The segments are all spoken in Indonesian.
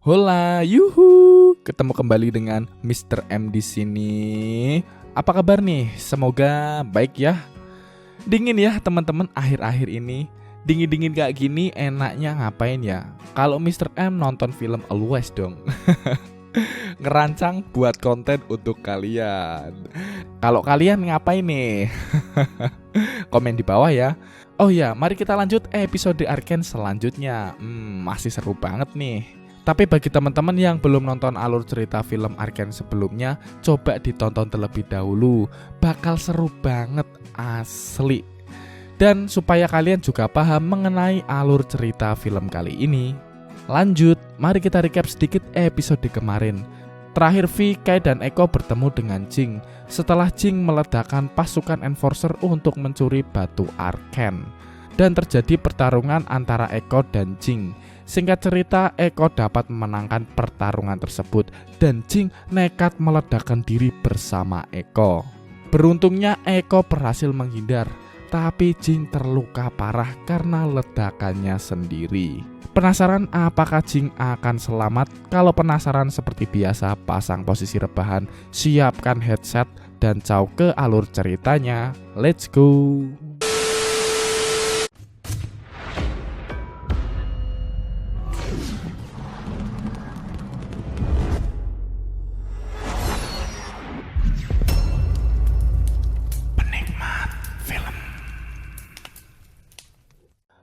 Hola, yuhu. Ketemu kembali dengan Mr. M di sini. Apa kabar nih? Semoga baik ya. Dingin ya teman-teman akhir-akhir ini. Dingin-dingin kayak gini enaknya ngapain ya? Kalau Mr. M nonton film Always dong. Ngerancang buat konten untuk kalian. Kalau kalian ngapain nih? Komen di bawah ya. Oh ya, mari kita lanjut episode Arcane selanjutnya. Masih seru banget nih. Tapi bagi teman-teman yang belum nonton alur cerita film Arcane sebelumnya, coba ditonton terlebih dahulu. Bakal seru banget, asli. Dan supaya kalian juga paham mengenai alur cerita film kali ini, lanjut, mari kita recap sedikit episode kemarin. Terakhir V, Kai dan Echo bertemu dengan Jing setelah Jing meledakkan pasukan Enforcer untuk mencuri batu Arcane. Dan terjadi pertarungan antara Echo dan Jing. Singkat cerita, Echo dapat memenangkan pertarungan tersebut dan Jing nekat meledakkan diri bersama Echo. Beruntungnya Echo berhasil menghindar, tapi Jing terluka parah karena ledakannya sendiri. Penasaran apakah Jing akan selamat? Kalau penasaran seperti biasa, pasang posisi rebahan, siapkan headset, dan caw ke alur ceritanya. Let's go!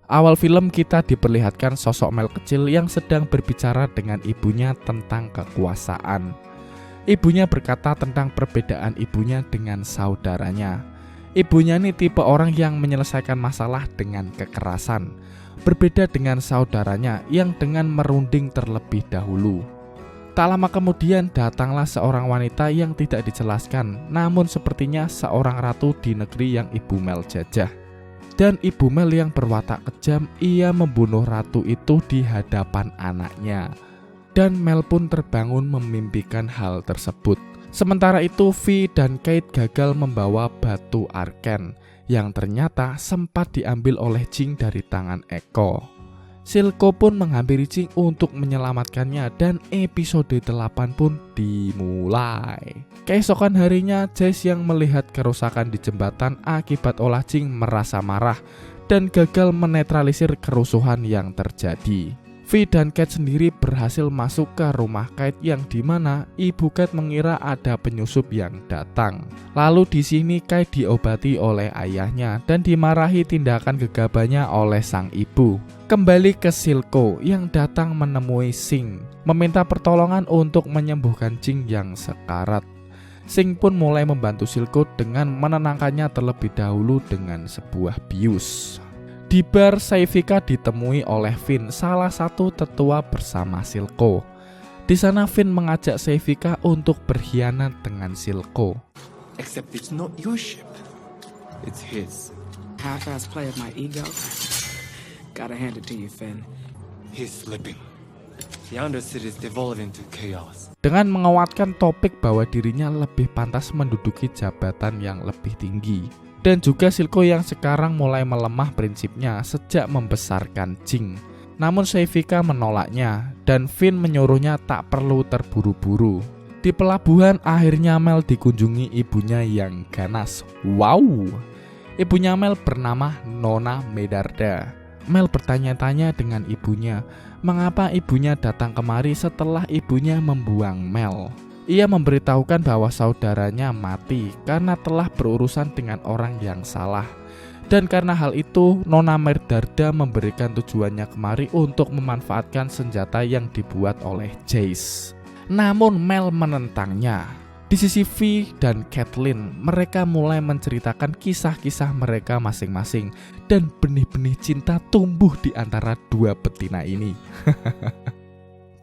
Awal film kita diperlihatkan sosok Mel kecil yang sedang berbicara dengan ibunya tentang kekuasaan. Ibunya berkata tentang perbedaan ibunya dengan saudaranya. Ibunya ini tipe orang yang menyelesaikan masalah dengan kekerasan. Berbeda dengan saudaranya yang dengan merunding terlebih dahulu. Tak lama kemudian datanglah seorang wanita yang tidak dijelaskan, namun sepertinya seorang ratu di negeri yang Ibu Mel jajah. Dan Ibu Mel yang berwatak kejam, ia membunuh ratu itu di hadapan anaknya. Dan Mel pun terbangun memimpikan hal tersebut. Sementara itu V dan Kate gagal membawa batu Arcane yang ternyata sempat diambil oleh Jing dari tangan Echo. Silco pun menghampiri Jing untuk menyelamatkannya dan episode 8 pun dimulai. Keesokan harinya, Jace yang melihat kerusakan di jembatan akibat olah Jing merasa marah dan gagal menetralisir kerusuhan yang terjadi. V dan Kate sendiri berhasil masuk ke rumah Kate yang dimana ibu Kate mengira ada penyusup yang datang. Lalu di sini Kate diobati oleh ayahnya dan dimarahi tindakan gegabahnya oleh sang ibu. Kembali ke Silco yang datang menemui Sing, meminta pertolongan untuk menyembuhkan Jing yang sekarat. Sing pun mulai membantu Silco dengan menenangkannya terlebih dahulu dengan sebuah bius. Di bar, Saivika ditemui oleh Finn, salah satu tetua bersama Silco. Di sana Finn mengajak Saivika untuk berkhianat dengan Silco. Except it's not your ship, it's his. Half-ass play of my ego. Gotta hand it to you, Finn. He's slipping. The Undercity is devolving to chaos. Dengan menguatkan topik bahwa dirinya lebih pantas menduduki jabatan yang lebih tinggi. Dan juga Silco yang sekarang mulai melemah prinsipnya sejak membesarkan Jing. Namun Saivika menolaknya dan Finn menyuruhnya tak perlu terburu-buru. Di pelabuhan akhirnya Mel dikunjungi ibunya yang ganas. Wow! Ibunya Mel bernama Nona Medarda. Mel bertanya-tanya dengan ibunya, mengapa ibunya datang kemari setelah ibunya membuang Mel. Ia memberitahukan bahwa saudaranya mati karena telah berurusan dengan orang yang salah. Dan karena hal itu, Nona Medarda memberikan tujuannya kemari untuk memanfaatkan senjata yang dibuat oleh Jace. Namun Mel menentangnya. Di sisi V dan Caitlyn, mereka mulai menceritakan kisah-kisah mereka masing-masing. Dan benih-benih cinta tumbuh di antara dua betina ini.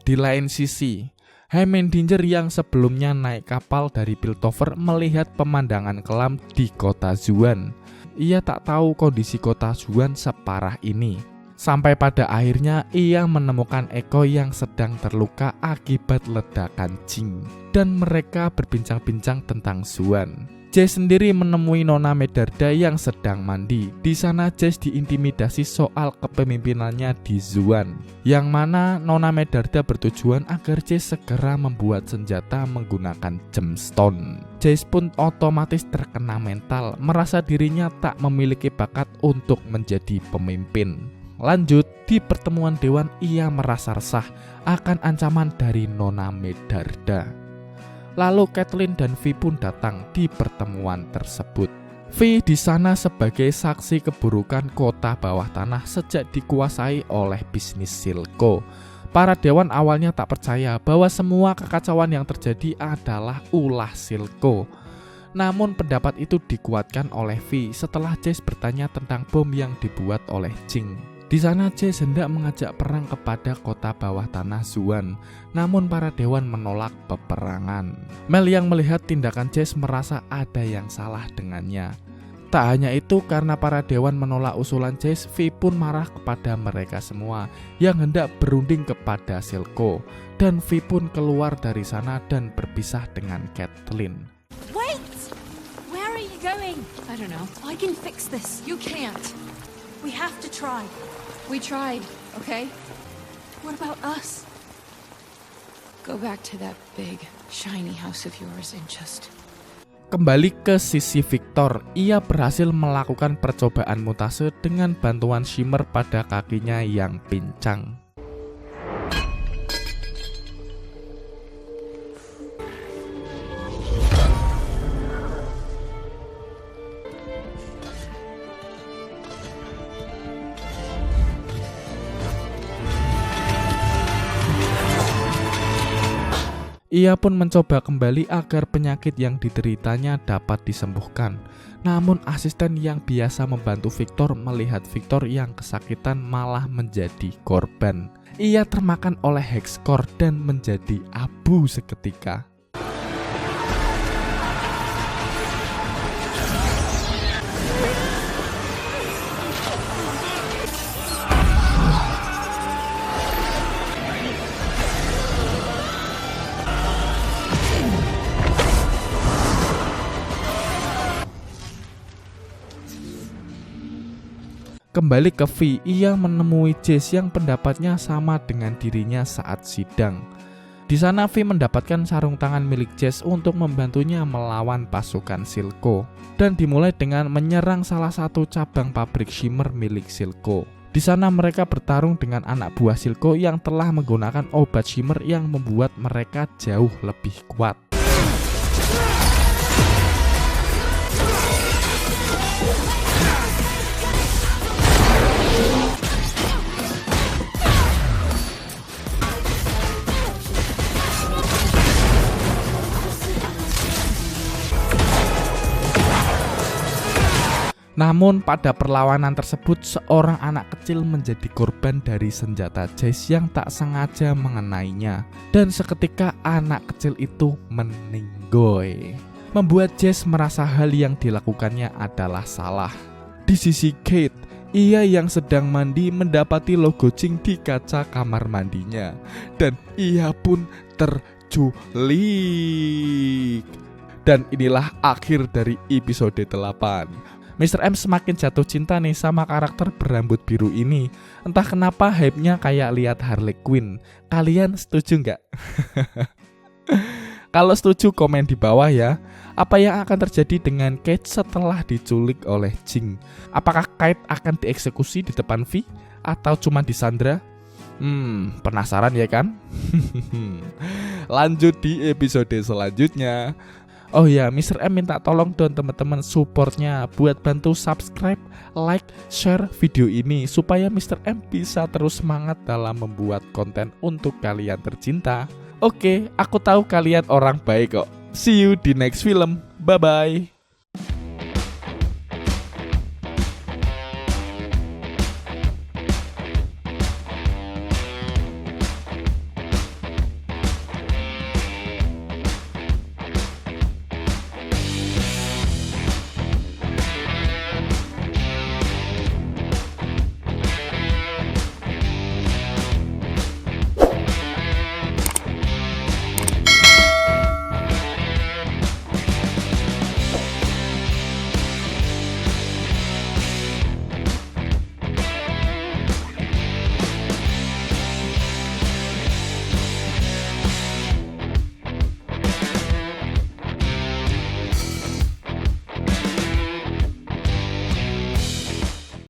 Di lain sisi, Heimendinger yang sebelumnya naik kapal dari Piltover melihat pemandangan kelam di kota Zuan. Ia tak tahu kondisi kota Zuan separah ini. Sampai pada akhirnya ia menemukan Echo yang sedang terluka akibat ledakan Jing. Dan mereka berbincang-bincang tentang Zuan. Jace sendiri menemui Nona Medarda yang sedang mandi. Di sana Jace diintimidasi soal kepemimpinannya di Xuan, yang mana Nona Medarda bertujuan agar Jace segera membuat senjata menggunakan gemstone. Jace pun otomatis terkena mental, merasa dirinya tak memiliki bakat untuk menjadi pemimpin. Lanjut, di pertemuan dewan ia merasa resah akan ancaman dari Nona Medarda. Lalu Catelyn dan Vi pun datang di pertemuan tersebut. Vi di sana sebagai saksi keburukan kota bawah tanah sejak dikuasai oleh bisnis Silco. Para dewan awalnya tak percaya bahwa semua kekacauan yang terjadi adalah ulah Silco. Namun pendapat itu dikuatkan oleh Vi setelah Jace bertanya tentang bom yang dibuat oleh Jing. Di sana Jace hendak mengajak perang kepada kota bawah tanah Xuan, namun para dewan menolak peperangan. Mel yang melihat tindakan Jace merasa ada yang salah dengannya. Tak hanya itu, karena para dewan menolak usulan Jace, Vi pun marah kepada mereka semua yang hendak berunding kepada Silco, dan Vi pun keluar dari sana dan berpisah dengan Catelyn. Wait! Where are you going? I don't know. I can fix this. You can't. We have to try. We tried, okay? What about us? Go back to that big, shiny house of yours and just... Kembali ke sisi Victor, ia berhasil melakukan percobaan mutase dengan bantuan Shimmer pada kakinya yang pincang. Ia pun mencoba kembali agar penyakit yang dideritanya dapat disembuhkan. Namun asisten yang biasa membantu Victor melihat Victor yang kesakitan malah menjadi korban. Ia termakan oleh Hexcore dan menjadi abu seketika. Kembali ke Vi, ia menemui Jace yang pendapatnya sama dengan dirinya saat sidang. Di sana Vi mendapatkan sarung tangan milik Jace untuk membantunya melawan pasukan Silco, dan dimulai dengan menyerang salah satu cabang pabrik Shimmer milik Silco. Di sana mereka bertarung dengan anak buah Silco yang telah menggunakan obat Shimmer yang membuat mereka jauh lebih kuat. Namun pada perlawanan tersebut seorang anak kecil menjadi korban dari senjata Jace yang tak sengaja mengenainya, dan seketika anak kecil itu meninggoy, membuat Jace merasa hal yang dilakukannya adalah salah. Di sisi Kate, ia yang sedang mandi mendapati logo Jing di kaca kamar mandinya, dan ia pun terculik. Dan inilah akhir dari episode 8. Mr. M semakin jatuh cinta nih sama karakter berambut biru ini. Entah kenapa hype-nya kayak lihat Harley Quinn. Kalian setuju nggak? Kalau setuju komen di bawah ya. Apa yang akan terjadi dengan Kate setelah diculik oleh Jing? Apakah Kate akan dieksekusi di depan Vi? Atau cuma disandra? Penasaran ya kan? Lanjut di episode selanjutnya. Oh ya, Mr. M minta tolong dong teman-teman supportnya buat bantu subscribe, like, share video ini supaya Mr. M bisa terus semangat dalam membuat konten untuk kalian tercinta. Oke, aku tahu kalian orang baik kok. See you di next film. Bye-bye.